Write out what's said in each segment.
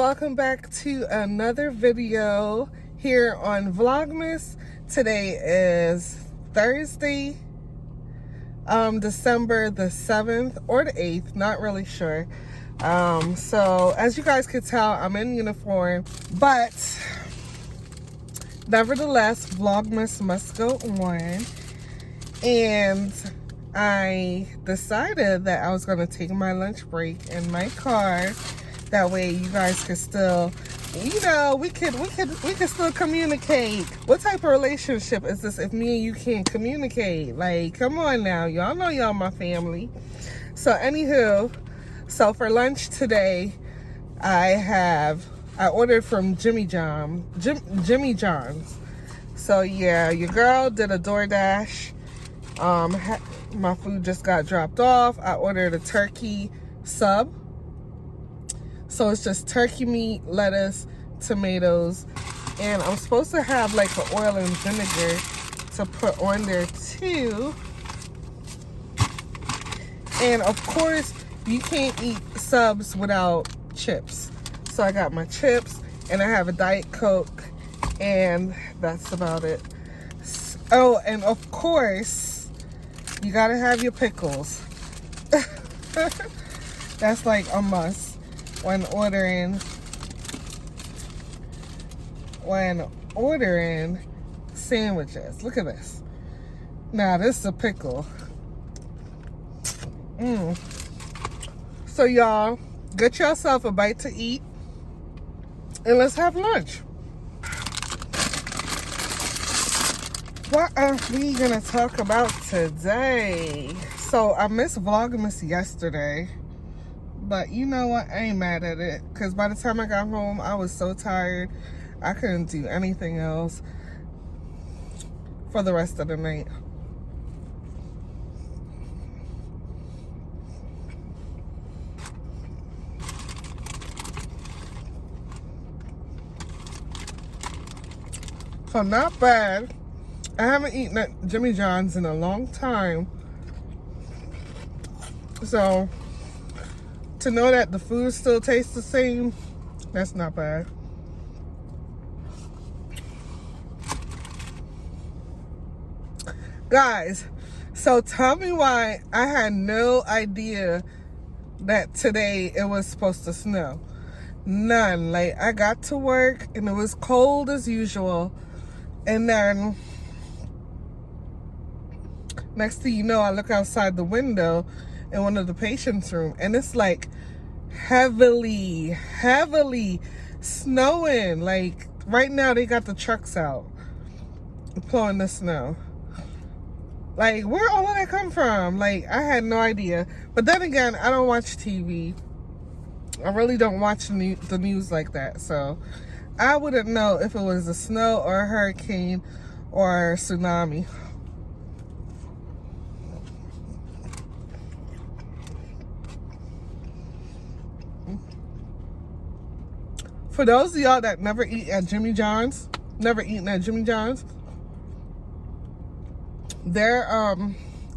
welcome back to another video here on Vlogmas. Today is Thursday, December the 7th or the 8th, not really sure. So as you guys could tell, I'm in uniform, but nevertheless, Vlogmas must go on. And I decided that I was going to take my lunch break in my car. That way you guys can still, you know, we could still communicate. What type of relationship is this if me and you can't communicate? Like, come on now. Y'all know y'all my family. So anywho, so for lunch today, I ordered from Jimmy John's. So yeah, your girl did a DoorDash. My food just got dropped off. I ordered a turkey sub. So it's just turkey meat, lettuce, tomatoes, and I'm supposed to have like an oil and vinegar to put on there too. And of course, you can't eat subs without chips. So I got my chips, and I have a Diet Coke, and that's about it. Oh, and of course, you gotta have your pickles. That's like a must when ordering sandwiches. Look at this. Now this is a pickle. So y'all, get yourself a bite to eat and let's have lunch. What are we gonna talk about today? So I missed Vlogmas yesterday, but you know what? I ain't mad at it, because by the time I got home, I was so tired. I couldn't do anything else for the rest of the night. So not bad. I haven't eaten at Jimmy John's in a long time. So to know that the food still tastes the same, that's not bad. Guys, so tell me why I had no idea that today it was supposed to snow. None. Like, I got to work and it was cold as usual. And then next thing you know, I look outside the window in one of the patients' room, and it's like heavily snowing. Like right now they got the trucks out plowing the snow. Like, where all of that come from? Like, I had no idea. But then again, I don't watch TV. I really don't watch the news like that, so I wouldn't know if it was a snow or a hurricane or a tsunami. For those of y'all that never eat at Jimmy John's, never eaten at Jimmy John's, there,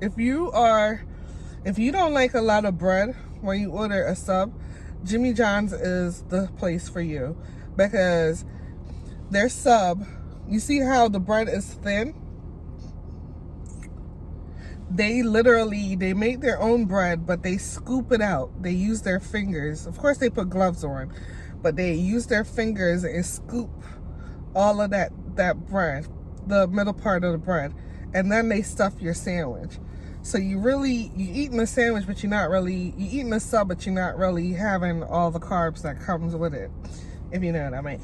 if you don't like a lot of bread when you order a sub, Jimmy John's is the place for you, because their sub, you see how the bread is thin? They make their own bread, but they scoop it out. They use their fingers. Of course, they put gloves on, but they use their fingers and scoop all of that bread, the middle part of the bread, and then they stuff your sandwich. So you eating a sandwich, but you eating a sub, but you're not really having all the carbs that comes with it, if you know what I mean.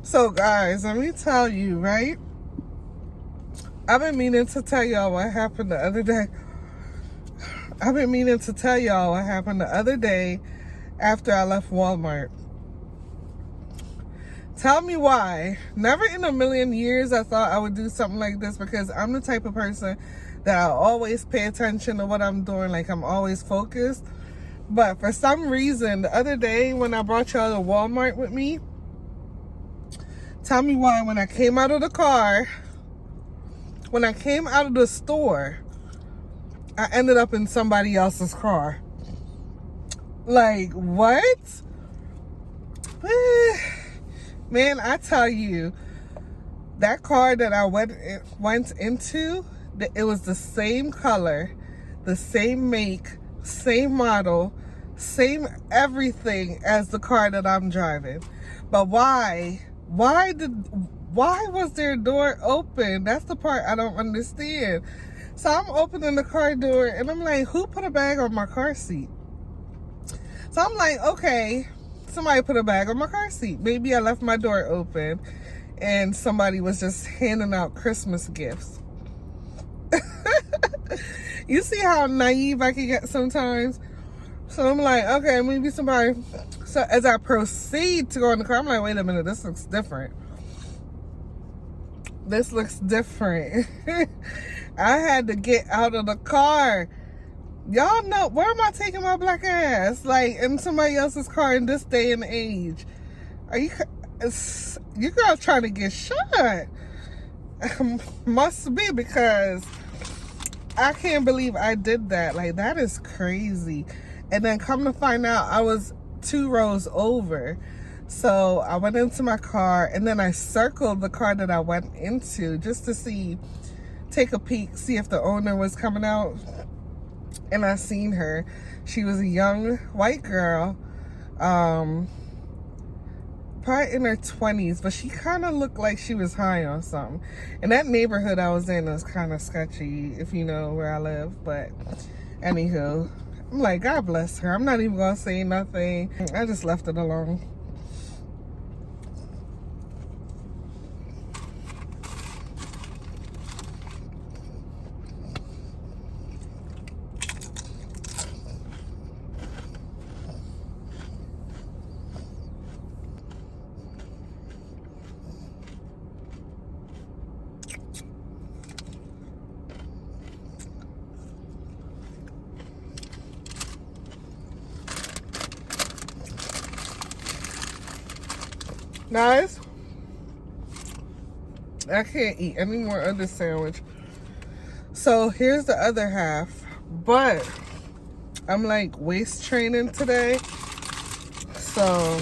So guys, let me tell you, right? I've been meaning to tell y'all what happened the other day. I've been meaning to tell y'all what happened the other day after I left Walmart. Tell me why. Never in a million years I thought I would do something like this, because I'm the type of person that I always pay attention to what I'm doing. Like, I'm always focused. But for some reason, the other day when I brought y'all to Walmart with me, tell me why when I came out of the car, when I came out of the store, I ended up in somebody else's car. Like, what? Man, I tell you, that car that I went into, it was the same color, the same make, same model, same everything as the car that I'm driving. But why was their door open? That's the part I don't understand. So I'm opening the car door and I'm like, who put a bag on my car seat? So I'm like, okay, somebody put a bag on my car seat. Maybe I left my door open and somebody was just handing out Christmas gifts. You see how naive I can get sometimes? So I'm like, okay, maybe somebody. So as I proceed to go in the car, I'm like, wait a minute, this looks different. This looks different. I had to get out of the car. Y'all know, where am I taking my black ass? Like, in somebody else's car in this day and age. Are you girls trying to get shot? Must be, because I can't believe I did that. Like, that is crazy. And then come to find out, I was 2 rows over. So I went into my car and then I circled the car that I went into just to take a peek, see if the owner was coming out. And I seen her. She was a young white girl, probably in her 20s, but she kind of looked like she was high on something. And that neighborhood I was in was kind of sketchy, if you know where I live. But anywho, I'm like, God bless her. I'm not even gonna say nothing. I just left it alone. Guys, I can't eat any more of this sandwich. So here's the other half. But I'm like waist training today. So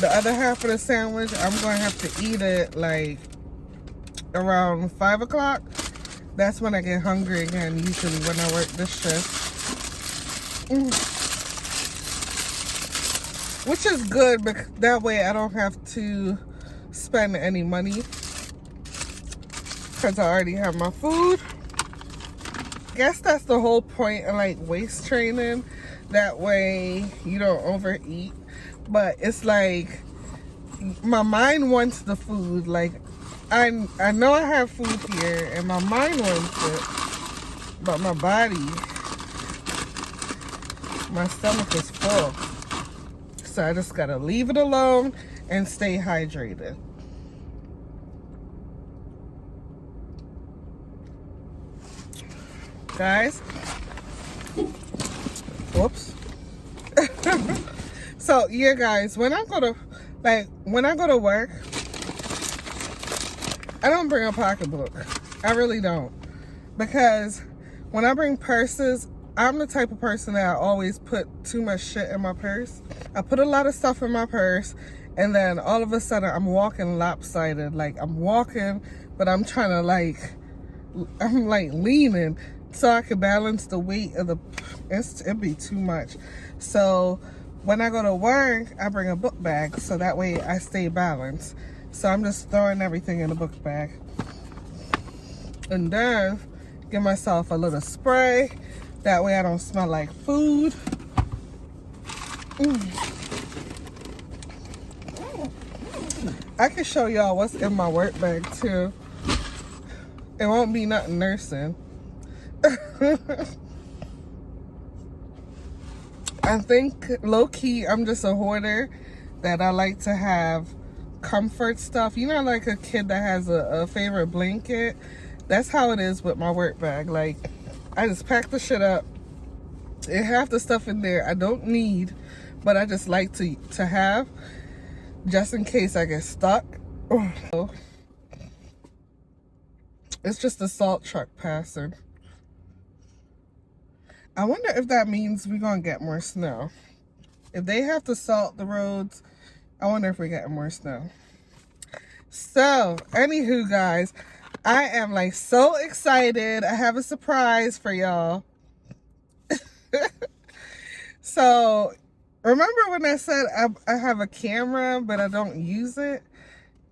the other half of the sandwich, I'm going to have to eat it like around 5 o'clock. That's when I get hungry again, usually when I work this shift. Which is good, because that way I don't have to spend any money, because I already have my food. Guess that's the whole point of like waist training. That way you don't overeat. But it's like my mind wants the food. Like I know I have food here and my mind wants it, but my body, my stomach is full. So I just gotta leave it alone and stay hydrated. Guys, whoops. So yeah, guys, when I go to work, I don't bring a pocketbook. I really don't. Because when I bring purses, I'm the type of person that I always put too much shit in my purse. I put a lot of stuff in my purse, and then all of a sudden I'm walking lopsided. Like, I'm walking, but I'm trying to I'm like leaning so I can balance the weight of it'd be too much. So when I go to work, I bring a book bag so that way I stay balanced. So I'm just throwing everything in the book bag. And then give myself a little spray. That way I don't smell like food. I can show y'all what's in my work bag too. It won't be nothing nursing. I think low-key I'm just a hoarder, that I like to have comfort stuff. You know, like a kid that has a favorite blanket. That's how it is with my work bag. Like, I just pack the shit up. It have the stuff in there I don't need, but I just like to have, just in case I get stuck. It's just a salt truck passing. I wonder if that means we're gonna get more snow. If they have to salt the roads, I wonder if we're getting more snow. So, anywho, guys, I am like so excited. I have a surprise for y'all. So, remember when I said I have a camera, but I don't use it?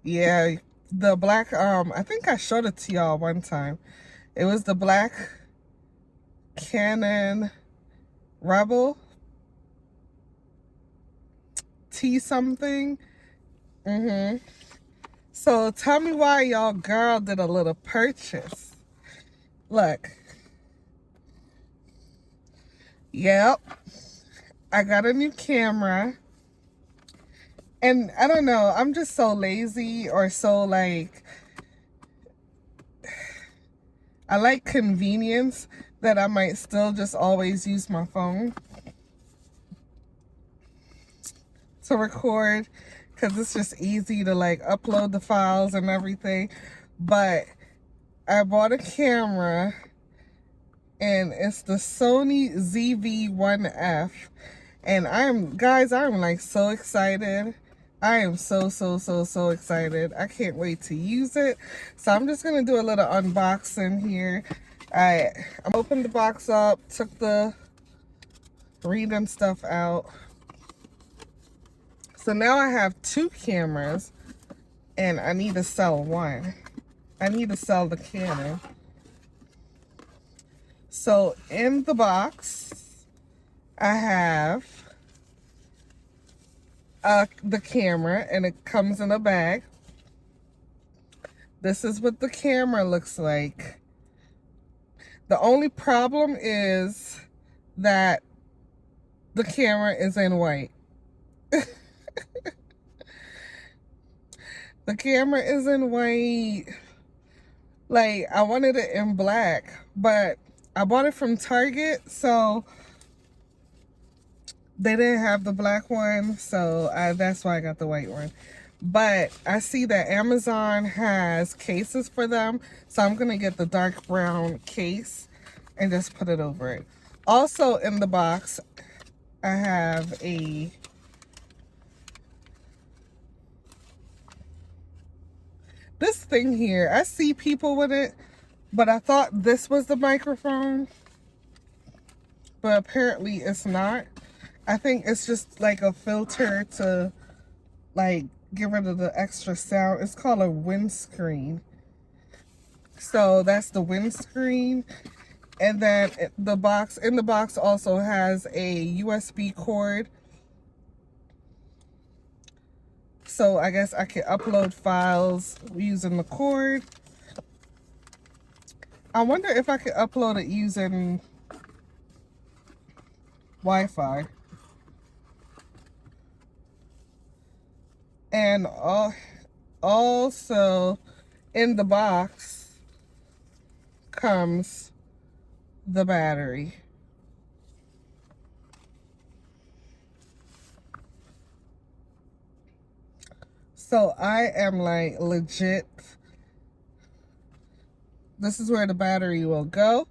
Yeah, the black, I think I showed it to y'all one time. It was the black Canon Rebel T something. So tell me why y'all girl did a little purchase. Look. Yep. I got a new camera. And I don't know, I'm just so lazy, or so like, I like convenience, that I might still just always use my phone to record, because it's just easy to like upload the files and everything. But I bought a camera, and it's the Sony ZV-1F, and I'm like so excited. I am so excited. I can't wait to use it. So I'm just gonna do a little unboxing here. I opened the box up, took the reading stuff out. So now I have two cameras, and I need to sell one. I need to sell the Canon. So in the box, I have the camera, and it comes in a bag. This is what the camera looks like. The only problem is that the camera is in white. The camera is in white. Like, I wanted it in black, but I bought it from Target, so they didn't have the black one, so that's why I got the white one. But I see that Amazon has cases for them, so I'm gonna get the dark brown case and just put it over it. Also in the box, I have this thing here. I see people with it, but I thought this was the microphone, but apparently it's not. I think it's just like a filter to like get rid of the extra sound. It's called a windscreen. So that's the windscreen. And then in the box also has a USB cord. So I guess I can upload files using the cord. I wonder if I could upload it using Wi-Fi. And also in the box comes the battery. So I am like legit. This is where the battery will go.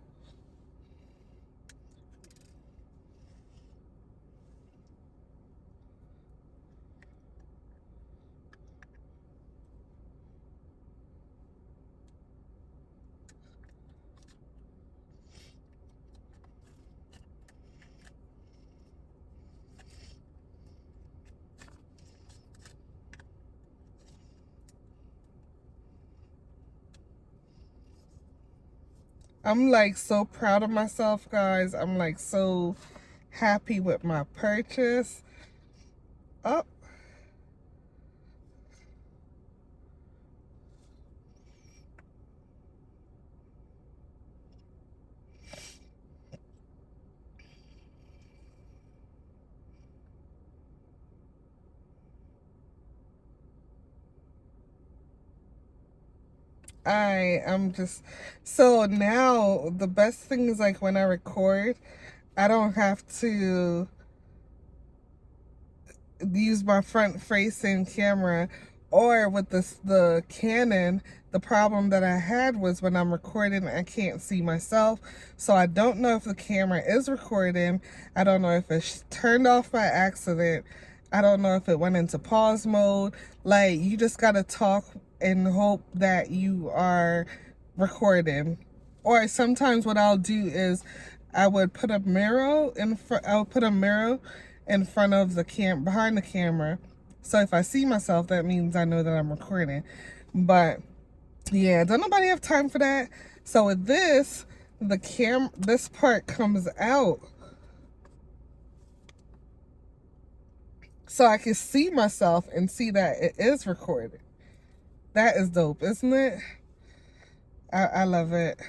I'm like so proud of myself, guys. I'm like so happy with my purchase. Oh. I am just, so now the best thing is like when I record, I don't have to use my front facing camera, or with the Canon, the problem that I had was when I'm recording I can't see myself, so I don't know if the camera is recording. I don't know if it's turned off by accident. I don't know if it went into pause mode. Like, you just gotta talk and hope that you are recording. Or sometimes what I'll do is I would put a mirror in front. I'll put a mirror in front of the behind the camera. So if I see myself, that means I know that I'm recording. But yeah, don't nobody have time for that. So with this, this part comes out, so I can see myself and see that it is recorded. That is dope, isn't it? I love it.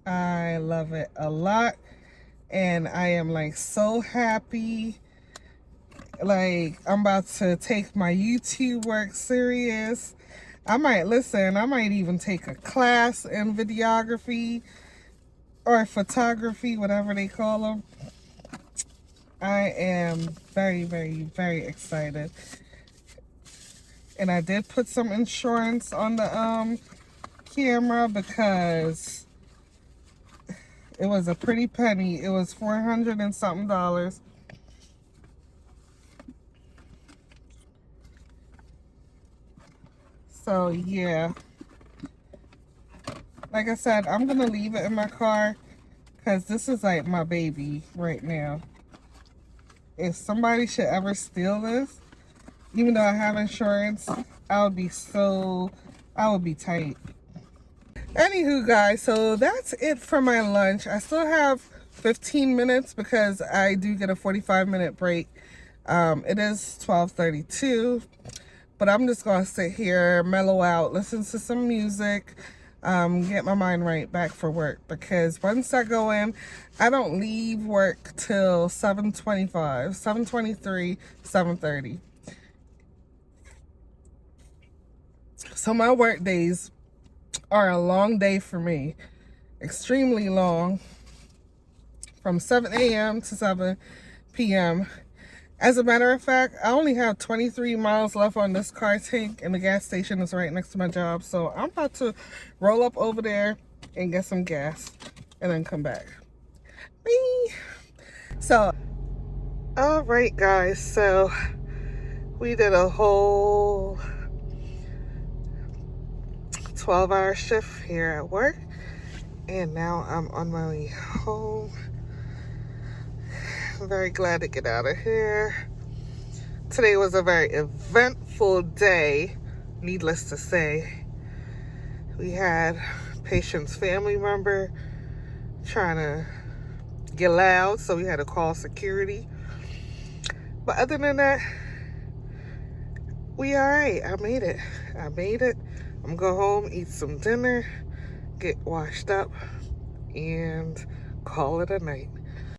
I love it a lot. And I am like so happy. Like, I'm about to take my YouTube work serious. I might even take a class in videography or photography, whatever they call them. I am very, very, very excited. And I did put some insurance on the camera because it was a pretty penny. It was $400 and something. So yeah, like I said, I'm gonna leave it in my car because this is like my baby right now. If somebody should ever steal this, even though I have insurance, I would be tight. Anywho, guys, so that's it for my lunch. I still have 15 minutes because I do get a 45-minute break. It is 12:32, but I'm just gonna sit here, mellow out, listen to some music, get my mind right back for work, because once I go in, I don't leave work till 7:25, 7:23, 7:30. So my work days are a long day for me, extremely long, from 7 a.m. to 7 p.m. As a matter of fact, I only have 23 miles left on this car tank, and the gas station is right next to my job. So I'm about to roll up over there and get some gas and then come back. Bye. So, all right, guys. So we did a whole 12-hour shift here at work, and now I'm on my way home. I'm very glad to get out of here. Today was a very eventful day, needless to say. We had a patient's family member trying to get loud, so we had to call security. But other than that, we all right. I made it. I'm gonna go home, eat some dinner, get washed up, and call it a night.